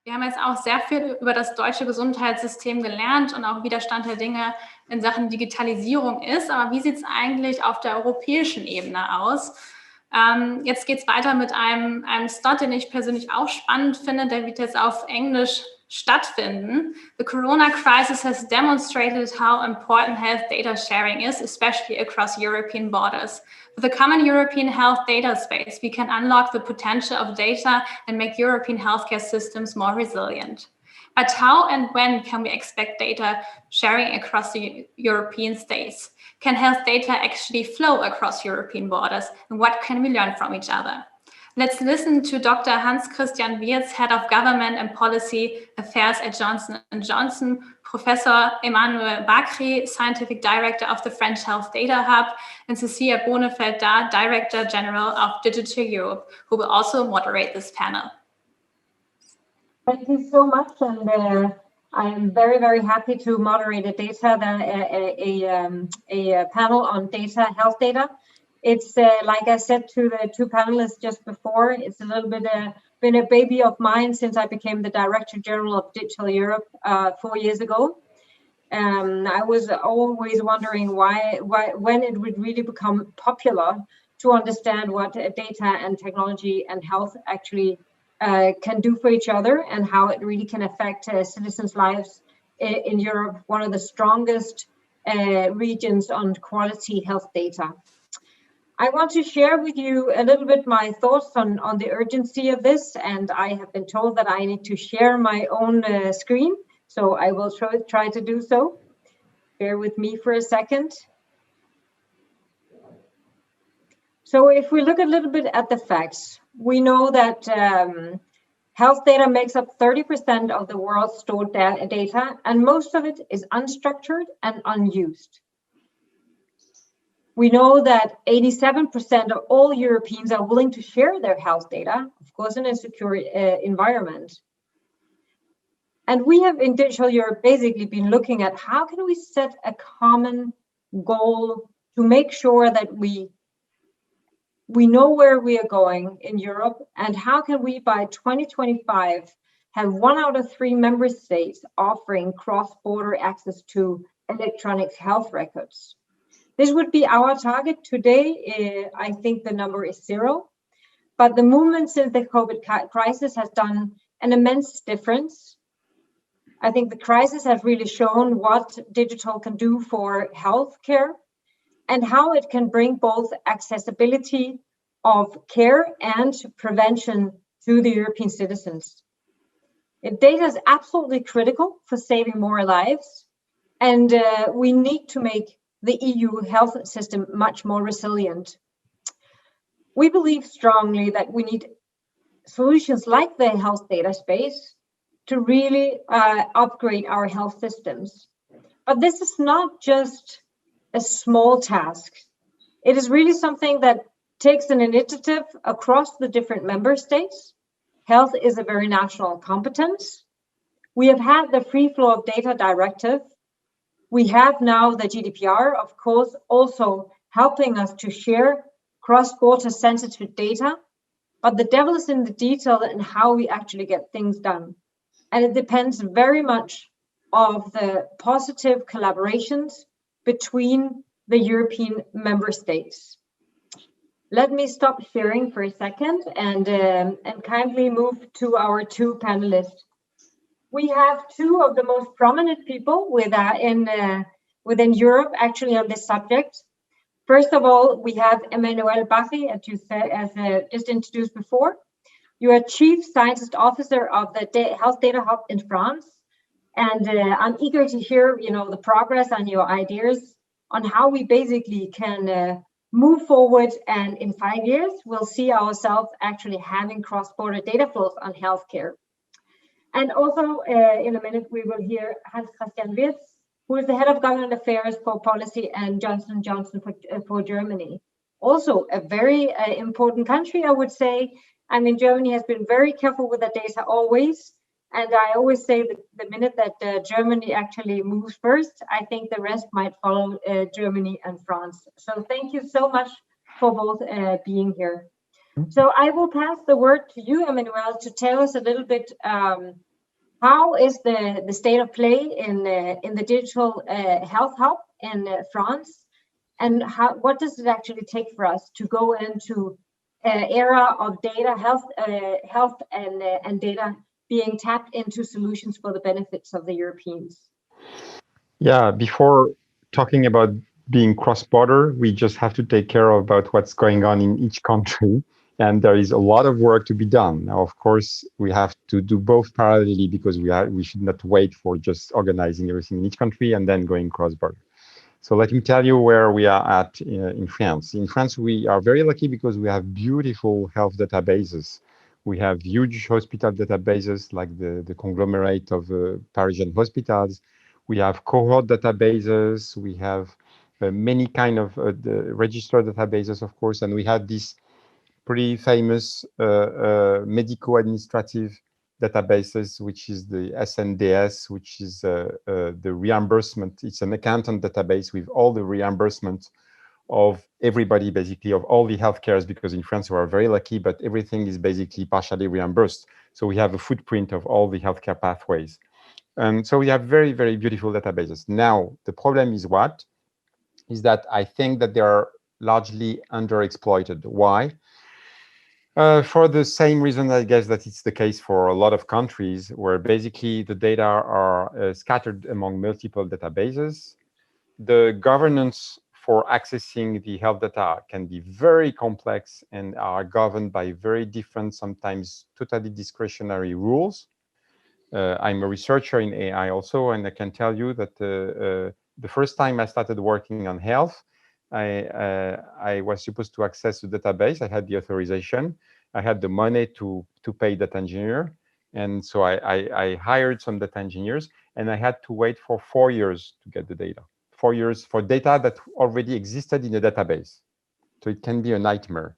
Wir haben jetzt auch sehr viel über das deutsche Gesundheitssystem gelernt und auch wie der Stand der Dinge in Sachen Digitalisierung ist. Aber wie sieht es eigentlich auf der europäischen Ebene aus? Jetzt geht es weiter mit einem Slot, den ich persönlich auch spannend finde. Der wird jetzt auf Englisch stattfinden. The Corona crisis has demonstrated how important health data sharing is, especially across European borders. With a common European health data space, we can unlock the potential of data and make European healthcare systems more resilient. But how and when can we expect data sharing across the European states? Can health data actually flow across European borders? And what can we learn from each other? Let's listen to Dr. Hans-Christian Wirz, Head of Government and Policy Affairs at Johnson & Johnson, Professor Emmanuel Bacri, Scientific Director of the French Health Data Hub, and Cecilia Bonefeld-Dar, Director General of Digital Europe, who will also moderate this panel. Thank you so much, and I am very, very happy to moderate a panel on data, health data. It's like I said to the two panelists just before, it's a little bit been a baby of mine since I became the Director General of Digital Europe 4 years ago. I was always wondering when it would really become popular to understand what data and technology and health actually can do for each other and how it really can affect citizens' lives in Europe, one of the strongest regions on quality health data. I want to share with you a little bit my thoughts on the urgency of this, and I have been told that I need to share my own screen, so I will try to do so. Bear with me for a second. So if we look a little bit at the facts, we know that health data makes up 30% of the world's stored data, and most of it is unstructured and unused. We know that 87% of all Europeans are willing to share their health data, of course, in a secure environment. And we have in Digital Europe basically been looking at how can we set a common goal to make sure that we know where we are going in Europe, and how can we by 2025 have 1 out of 3 member states offering cross-border access to electronic health records. This would be our target. Today, I think the number is 0, but the movement since the COVID crisis has done an immense difference. I think the crisis has really shown what digital can do for healthcare and how it can bring both accessibility of care and prevention to the European citizens. Data is absolutely critical for saving more lives, and we need to make the EU health system much more resilient. We believe strongly that we need solutions like the health data space to really upgrade our health systems. But this is not just a small task. It is really something that takes an initiative across the different member states. Health is a very national competence. We have had the Free Flow of Data Directive. We have now the GDPR, of course, also helping us to share cross-border sensitive data, but the devil is in the detail and how we actually get things done. And it depends very much on the positive collaborations between the European member states. Let me stop sharing for a second and kindly move to our two panelists. We have two of the most prominent people within Europe actually on this subject. First of all, we have Emmanuel Bacri, as you said, just introduced before. You are Chief Scientist Officer of the Health Data Hub in France. And I'm eager to hear, the progress and your ideas on how we basically can move forward. And in 5 years, we'll see ourselves actually having cross-border data flows on healthcare. And also in a minute, we will hear Hans-Christian Wirz, who is the Head of Government Affairs for Policy and Johnson & Johnson for Germany. Also a very important country, I would say. I mean, Germany has been very careful with the data always. And I always say that the minute that Germany actually moves first, I think the rest might follow Germany and France. So thank you so much for both being here. So I will pass the word to you, Emmanuel, to tell us a little bit How is the state of play in the digital health hub in France, and what does it actually take for us to go into era of data health and data being tapped into solutions for the benefits of the Europeans? Yeah, before talking about being cross-border, we just have to take care about what's going on in each country. And there is a lot of work to be done. Now, of course, we have to do both parallelly because we should not wait for just organizing everything in each country and then going cross-border. So let me tell you where we are at in France. In France, we are very lucky because we have beautiful health databases. We have huge hospital databases like the conglomerate of Parisian hospitals. We have cohort databases. We have many kind of the register databases, of course, and we have this pretty famous medico-administrative databases, which is the SNDS, which is the reimbursement. It's an accountant database with all the reimbursement of everybody, basically, of all the healthcares, because in France we are very lucky, but everything is basically partially reimbursed. So we have a footprint of all the healthcare pathways. And so we have very, very beautiful databases. Now, the problem is what? Is that I think that they are largely underexploited. Why? For the same reason, I guess, that it's the case for a lot of countries, where basically the data are scattered among multiple databases. The governance for accessing the health data can be very complex and are governed by very different, sometimes totally discretionary rules. I'm a researcher in AI also, and I can tell you that the first time I started working on health, I was supposed to access the database. I had the authorization. I had the money to pay data engineer. And so I hired some data engineers, and I had to wait for 4 years to get the data. 4 years for data that already existed in the database. So it can be a nightmare.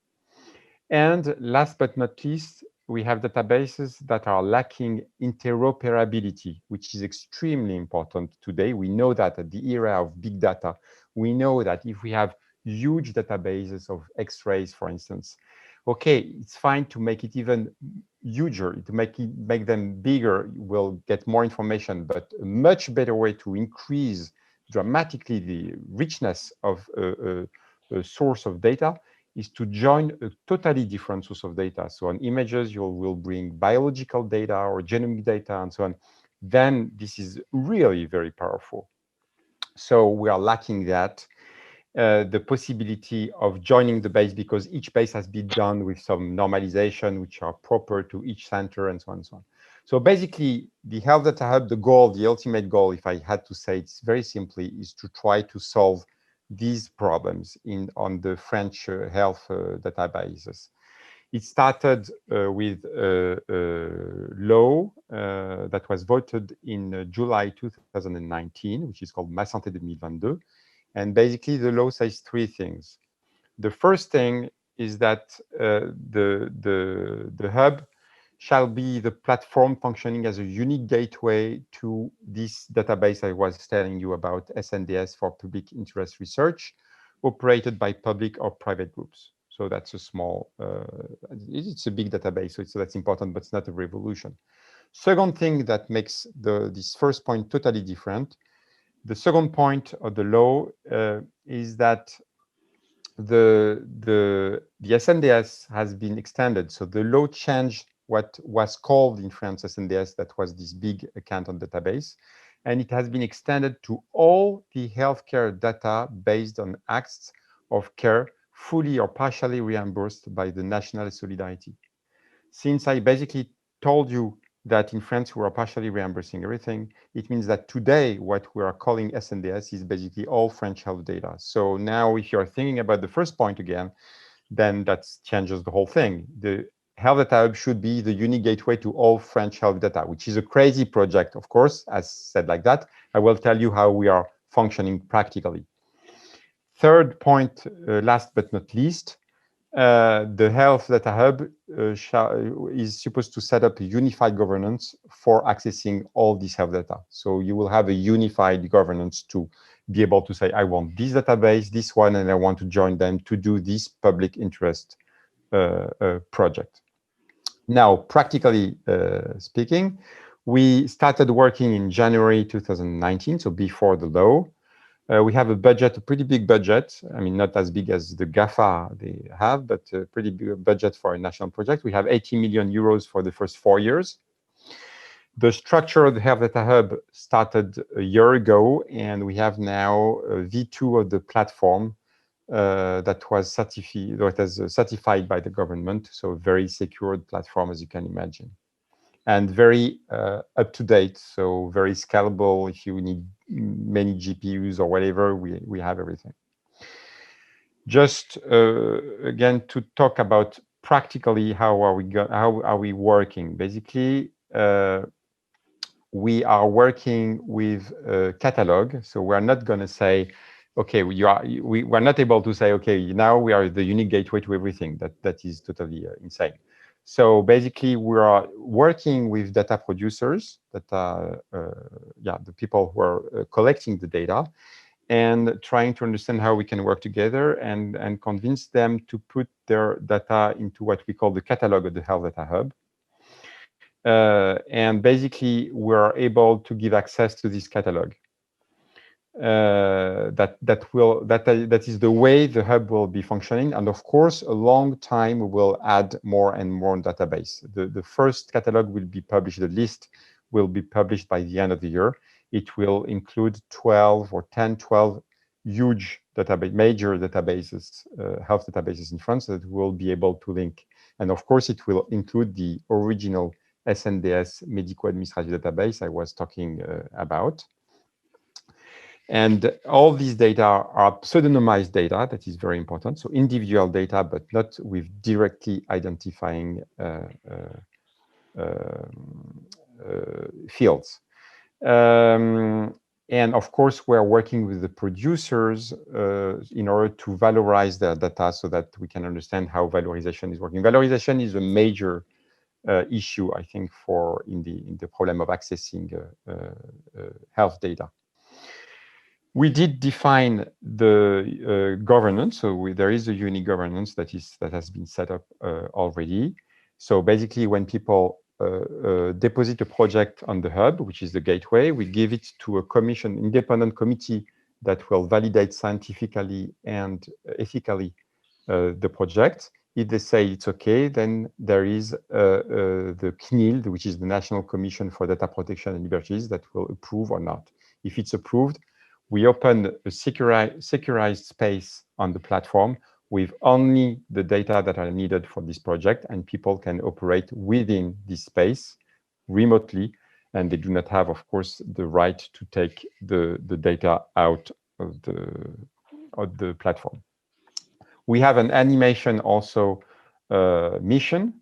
And last but not least, we have databases that are lacking interoperability, which is extremely important today. We know that at the era of big data, we know that if we have huge databases of X-rays, for instance, okay, it's fine to make it even huger, to make them bigger, we'll get more information, but a much better way to increase dramatically the richness of a source of data is to join a totally different source of data. So on images, you will bring biological data or genomic data and so on. Then this is really very powerful. So we are lacking that, the possibility of joining the base, because each base has been done with some normalization, which are proper to each center and so on and so on. So basically, the Health Data Hub, the goal, the ultimate goal, if I had to say it very simply, is to try to solve these problems on the French health databases. It started with a law that was voted in July 2019, which is called Ma Santé 2022. And basically, the law says 3 things. The first thing is that the hub shall be the platform functioning as a unique gateway to this database I was telling you about, SNDS, for public interest research, operated by public or private groups. So that's a small, it's a big database, so that's important, but it's not a revolution. Second thing that makes this first point totally different, the second point of the law is that the SNDS has been extended. So the law changed what was called in France SNDS, that was this big accountant database, and it has been extended to all the healthcare data based on acts of care, fully or partially reimbursed by the National Solidarity. Since I basically told you that in France we are partially reimbursing everything, it means that today what we are calling SNDS is basically all French health data. So now if you're thinking about the first point again, then that changes the whole thing. The Health Data Hub should be the unique gateway to all French health data, which is a crazy project, of course, as said like that. I will tell you how we are functioning practically. Third point, last but not least, the Health Data Hub is supposed to set up a unified governance for accessing all this health data. So you will have a unified governance to be able to say, I want this database, this one, and I want to join them to do this public interest project. Now, practically speaking, We started working in January 2019, so before the law. We have a budget, a pretty big budget. I mean, not as big as the GAFA they have, but a pretty big budget for a national project. We have 80 million euros for the first 4 years. The structure of the Health Data Hub started a year ago, and we have now a V2 of the platform that was certified by the government. So a very secured platform, as you can imagine. And very up-to-date, so very scalable. If you need many GPUs or whatever, we have everything. Just again to talk about practically how are we working. Basically, we are working with a catalog. So we're not going to say, okay, we're not able to say, okay, now we are the unique gateway to everything. That is totally insane. So basically, we are working with data producers that are, the people who are collecting the data, and trying to understand how we can work together and convince them to put their data into what we call the catalog of the Health Data Hub. And basically, we're able to give access to this catalog. That is the way the hub will be functioning, and of course a long time we will add more and more database. The first catalog will be published, the list will be published by the end of the year. It will include 12 huge database, major databases, health databases in France that will be able to link, and of course it will include the original SNDS medico-administrative database I was talking about. And all these data are pseudonymized data. That is very important. So individual data, but not with directly identifying fields. And of course, we're working with the producers in order to valorize their data so that we can understand how valorization is working. Valorization is a major issue, I think, in the problem of accessing health data. We did define the governance, so there is a unique governance that has been set up already. So basically, when people deposit a project on the hub, which is the gateway, we give it to a independent committee that will validate scientifically and ethically the project. If they say it's okay, then there is the CNIL, which is the National Commission for Data Protection and Liberties, that will approve or not. If it's approved, we open a securized space on the platform with only the data that are needed for this project, and people can operate within this space remotely, and they do not have, of course, the right to take the data out of the platform. We have an animation also mission.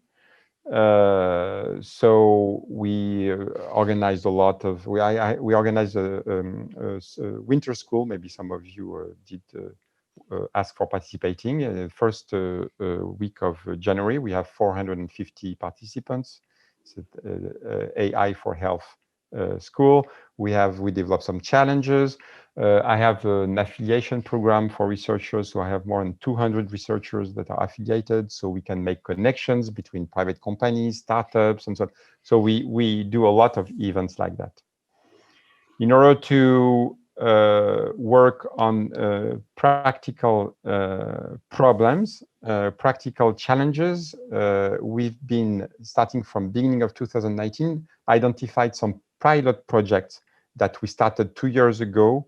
So we organized a lot of, we organized a winter school. Maybe some of you did ask for participating. First week of January, we have 450 participants. It's AI for Health school. We developed some challenges. I have an affiliation program for researchers. So I have more than 200 researchers that are affiliated, so we can make connections between private companies, startups, and so on. So we do a lot of events like that. In order to work on practical problems, practical challenges, we've been, starting from beginning of 2019, identified some pilot projects that we started 2 years ago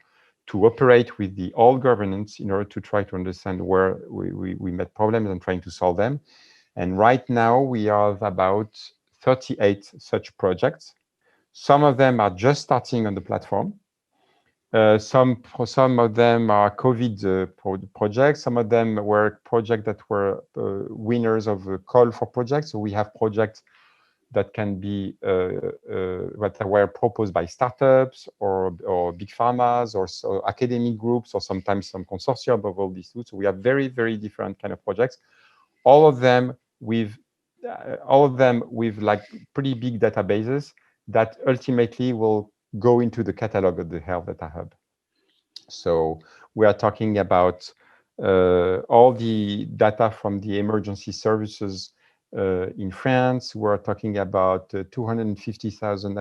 to operate with the old governance in order to try to understand where we met problems and trying to solve them. And right now we have about 38 such projects. Some of them are just starting on the platform. Some of them are COVID projects. Some of them were projects that were winners of a call for projects. So we have projects that can be that were proposed by startups or big pharmas or academic groups, or sometimes some consortium of all these tools. So we have very, very different kind of projects. All of them with like pretty big databases that ultimately will go into the catalog of the Health Data Hub. So we are talking about all the data from the emergency services In France, we're talking about 250,000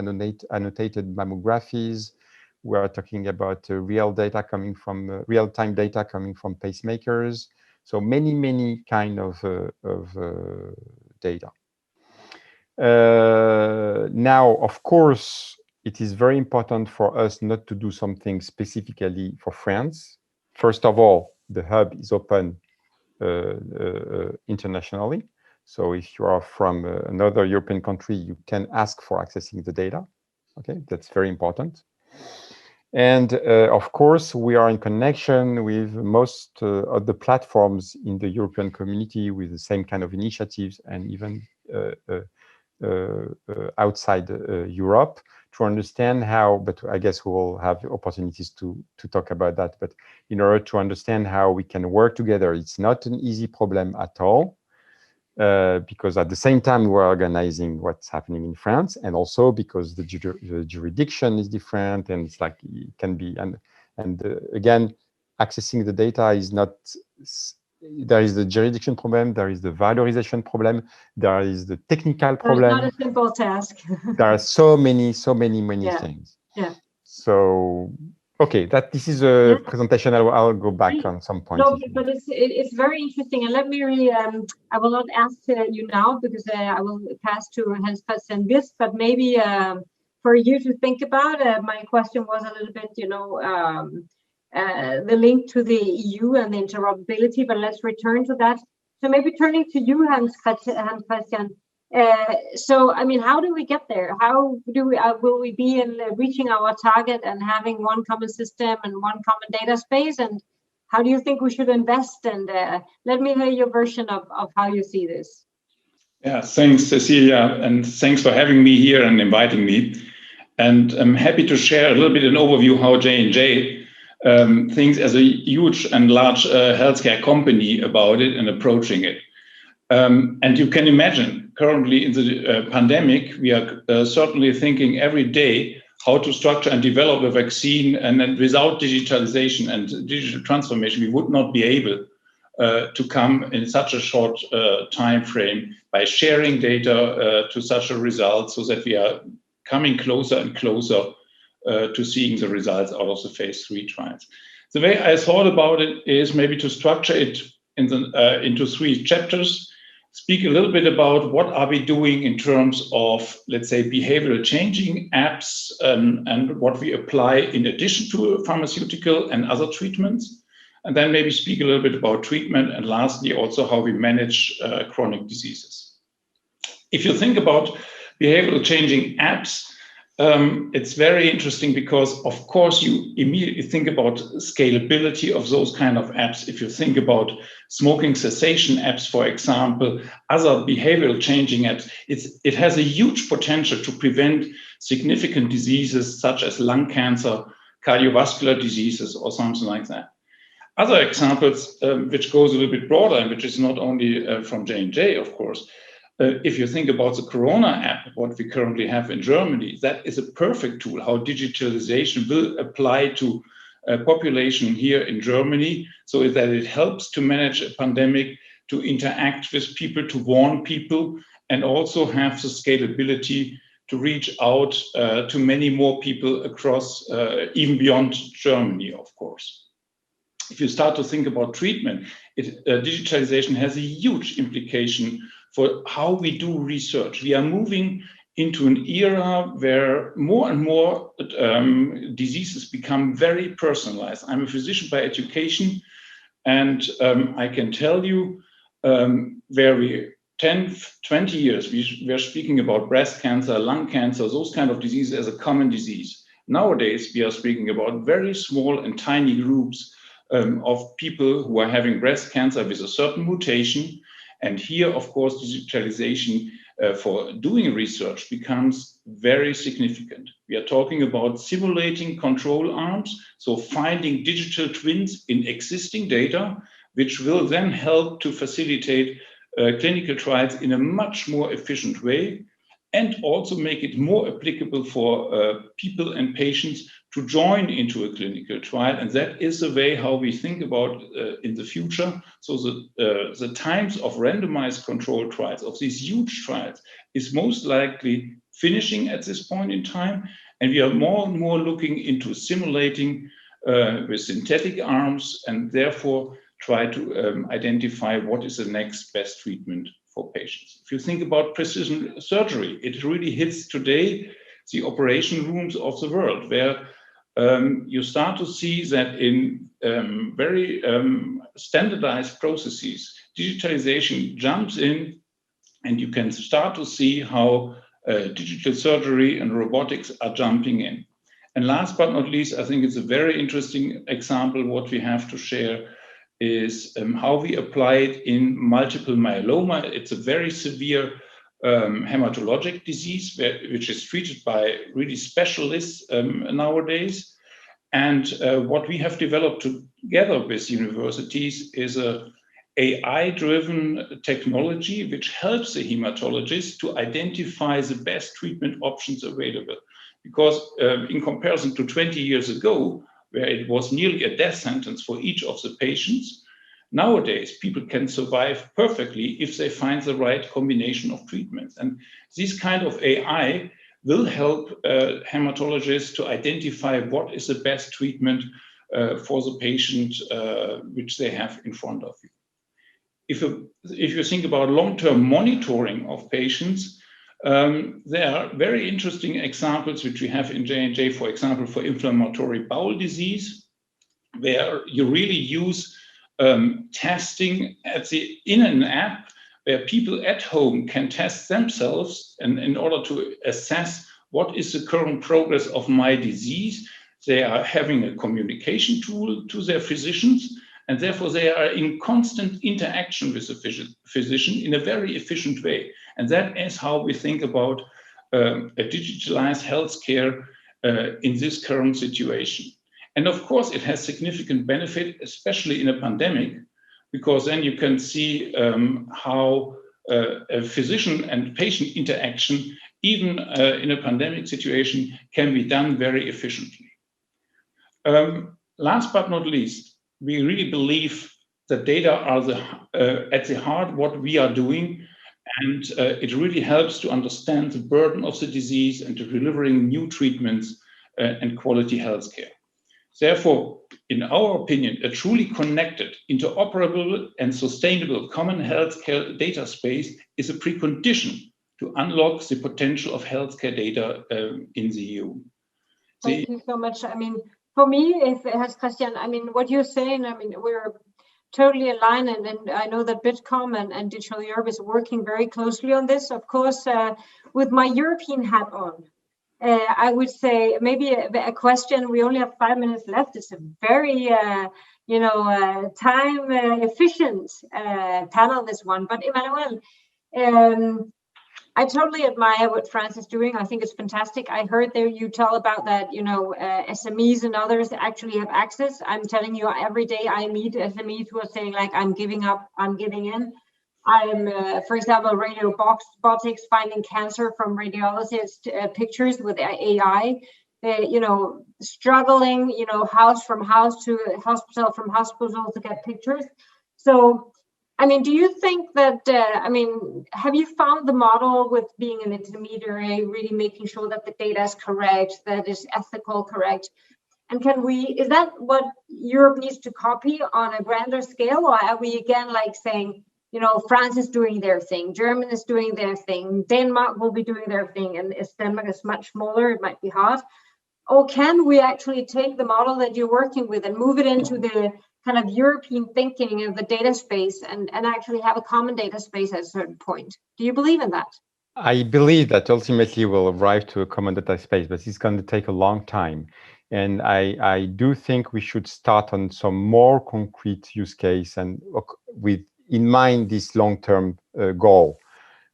annotated mammographies. We are talking about real-time data coming from pacemakers. So many kind of data. Now, of course, it is very important for us not to do something specifically for France. First of all, the hub is open internationally. So if you are from another European country, you can ask for accessing the data. Okay, that's very important. And of course, we are in connection with most of the platforms in the European community with the same kind of initiatives, and even outside Europe, to understand how, but I guess we will have opportunities to talk about that, but in order to understand how we can work together. It's not an easy problem at all, because at the same time we're organizing what's happening in France, and also because the jurisdiction is different, and it's like it can be, and again, accessing the data is not, there is the jurisdiction problem, there is the valorization problem, there is the technical problem. It's not a simple task. There are so many yeah. things. Yeah. So, okay, this is a presentation. I'll go back on some points. No, but it's very interesting, and let me really, I will not ask you now, because I will pass to Hans Christian this, but maybe for you to think about. My question was a little bit, the link to the EU and the interoperability, but let's return to that. So maybe turning to you, Hans Christian. So, I mean, how do we get there? How do we, will we be in reaching our target and having one common system and one common data space? And how do you think we should invest? And let me hear your version of how you see this. Yeah, thanks, Cecilia, and thanks for having me here and inviting me. And I'm happy to share a little bit an overview how J&J thinks as a huge and large healthcare company about it and approaching it. And you can imagine, currently in the pandemic, we are certainly thinking every day how to structure and develop a vaccine, and then without digitalization and digital transformation, we would not be able to come in such a short time frame by sharing data to such a result, so that we are coming closer and closer to seeing the results out of the phase 3 trials. The way I thought about it is maybe to structure it into 3 chapters, speak a little bit about what are we doing in terms of, let's say, behavioral changing apps, and what we apply in addition to pharmaceutical and other treatments, and then maybe speak a little bit about treatment, and lastly also how we manage chronic diseases. If you think about behavioral changing apps, it's very interesting because, of course, you immediately think about scalability of those kind of apps. If you think about smoking cessation apps, for example, other behavioral changing apps, it has a huge potential to prevent significant diseases such as lung cancer, cardiovascular diseases, or something like that. Other examples, which goes a little bit broader, and which is not only from J&J, of course, if you think about the Corona app, what we currently have in Germany, that is a perfect tool, how digitalization will apply to a population here in Germany, so that it helps to manage a pandemic, to interact with people, to warn people, and also have the scalability to reach out to many more people across, even beyond Germany, of course. If you start to think about treatment, digitalization has a huge implication for how we do research. We are moving into an era where more and more diseases become very personalized. I'm a physician by education, and I can tell you where we 10, 20 years, we are speaking about breast cancer, lung cancer, those kind of diseases as a common disease. Nowadays, we are speaking about very small and tiny groups of people who are having breast cancer with a certain mutation. And here, of course, digitalization for doing research becomes very significant. We are talking about simulating control arms, so finding digital twins in existing data, which will then help to facilitate clinical trials in a much more efficient way. and also make it more applicable for people and patients to join into a clinical trial. And that is the way how we think about in the future. So the times of randomized controlled trials, of these huge trials, is most likely finishing at this point in time. And we are more and more looking into simulating with synthetic arms, and therefore try to identify what is the next best treatment for patients. If you think about precision surgery, it really hits today the operation rooms of the world, where you start to see that in very standardized processes, digitalization jumps in, and you can start to see how digital surgery and robotics are jumping in. And last but not least, I think it's a very interesting example. What we have to share is how we apply it in multiple myeloma. It's a very severe hematologic disease which is treated by really specialists nowadays. And what we have developed together with universities is a AI-driven technology which helps the hematologist to identify the best treatment options available. Because in comparison to 20 years ago, where it was nearly a death sentence for each of the patients, nowadays people can survive perfectly if they find the right combination of treatments. And this kind of AI will help hematologists to identify what is the best treatment for the patient which they have in front of you. If you think about long-term monitoring of patients, there are very interesting examples which we have in J&J, for example, for inflammatory bowel disease, where you really use testing in an app where people at home can test themselves, and in order to assess what is the current progress of my disease. They are having a communication tool to their physicians, and therefore they are in constant interaction with the physician in a very efficient way. And that is how we think about a digitalized healthcare in this current situation. And of course, it has significant benefit, especially in a pandemic, because then you can see how a physician and patient interaction, even in a pandemic situation, can be done very efficiently. Last but not least, we really believe that data are at the heart of what we are doing, and it really helps to understand the burden of the disease and to delivering new treatments and quality healthcare. Therefore, in our opinion, a truly connected, interoperable, and sustainable common healthcare data space is a precondition to unlock the potential of healthcare data in the EU. Thank you so much. I mean, for me, Christian, I mean, what you're saying, I mean, we're totally aligned, and I know that Bitkom and Digital Europe is working very closely on this. Of course, with my European hat on, I would say maybe a question. We only have 5 minutes left. It's a very, time efficient panel, this one. But Emmanuel, I totally admire what France is doing. I think it's fantastic. I heard there you tell about that, SMEs and others actually have access. I'm telling you, every day I meet SMEs who are saying, like, I'm giving up, I'm giving in. I'm, for example, robotics finding cancer from radiologist pictures with AI. Struggling, house from house to hospital from hospital to get pictures. So, I mean, do you think that, have you found the model with being an intermediary, really making sure that the data is correct, that is ethical, correct? And is that what Europe needs to copy on a grander scale? Or are we again like saying, France is doing their thing, Germany is doing their thing, Denmark will be doing their thing, and Denmark is much smaller, it might be hard. Or can we actually take the model that you're working with and move it into the kind of European thinking of the data space and actually have a common data space at a certain point? Do you believe in that? I believe that ultimately we'll arrive to a common data space, but it's going to take a long time. And I do think we should start on some more concrete use case and with in mind this long-term goal.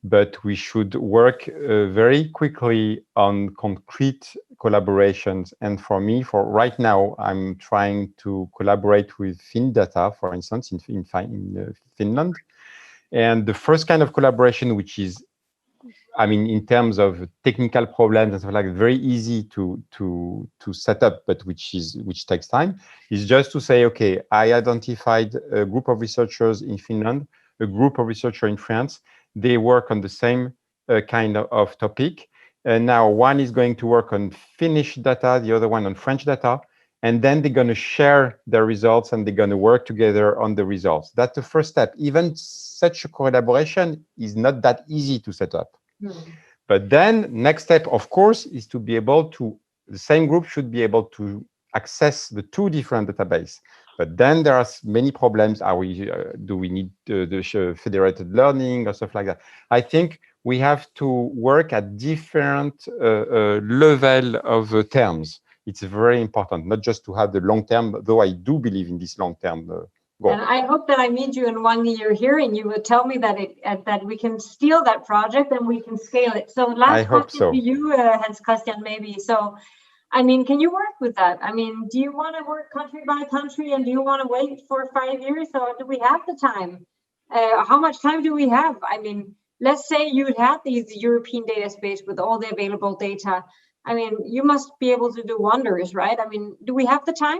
But we should work very quickly on concrete collaborations. And for me, for right now, I'm trying to collaborate with FinData, for instance, in Finland. And the first kind of collaboration, which is I mean, in terms of technical problems and stuff like that, very easy to set up, but which takes time, is just to say, okay, I identified a group of researchers in Finland, a group of researchers in France. They work on the same kind of topic. And now one is going to work on Finnish data, the other one on French data. And then they're going to share their results and they're going to work together on the results. That's the first step. Even such a collaboration is not that easy to set up. But then next step, of course, is to be able to, the same group should be able to access the two different databases. But then there are many problems. Do we need the federated learning or stuff like that? I think we have to work at different level of terms. It's very important, not just to have the long term, though I do believe in this long term goal. And I hope that I meet you in 1 year here and you will tell me that that we can steal that project and we can scale it. So last question to you, Hans Christian, maybe. So, I mean, can you work with that? I mean, do you want to work country by country and do you want to wait for 5 years or do we have the time? How much time do we have? I mean, let's say you had these European data space with all the available data. I mean, you must be able to do wonders, right? I mean, do we have the time?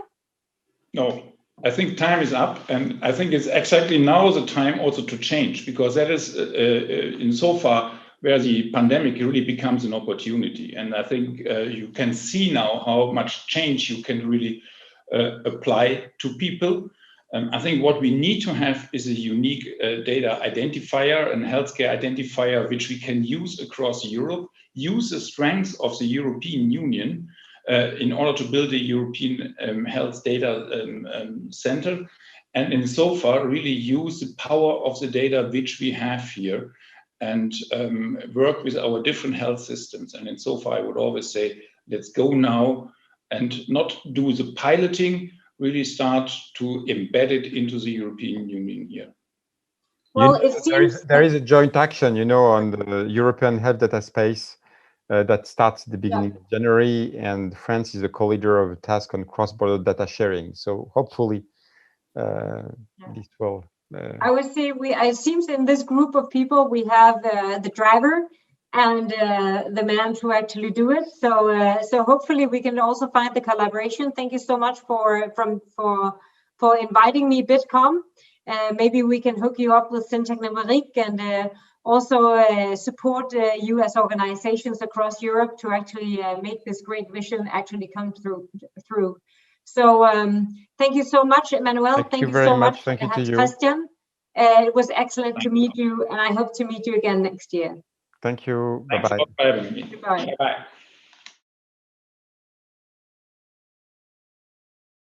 No, I think time is up. And I think it's exactly now the time also to change, because that is in so far where the pandemic really becomes an opportunity. And I think you can see now how much change you can really apply to people. I think what we need to have is a unique data identifier and healthcare identifier, which we can use across Europe, use the strengths of the European Union in order to build a European health data center. And in so far, really use the power of the data which we have here and work with our different health systems. And in so far, I would always say, let's go now and not do the piloting, really start to embed it into the European Union here. Well, it seems there is a joint action, you know, on the European health data space that starts at the beginning of January, and France is a co-leader of a task on cross-border data sharing. So hopefully this will... I would say it seems in this group of people, we have the driver and the man to actually do it. So hopefully we can also find the collaboration. Thank you so much for inviting me, Bitkom. Maybe we can hook you up with Syntec Numerique and also support you as organizations across Europe to actually make this great vision actually come through. So thank you so much, Emmanuel. Thank you so much. Thank you to you. Christian. It was excellent to meet you, and I hope to meet you again next year. Thank you. Bye-bye. Bye. Bye-bye.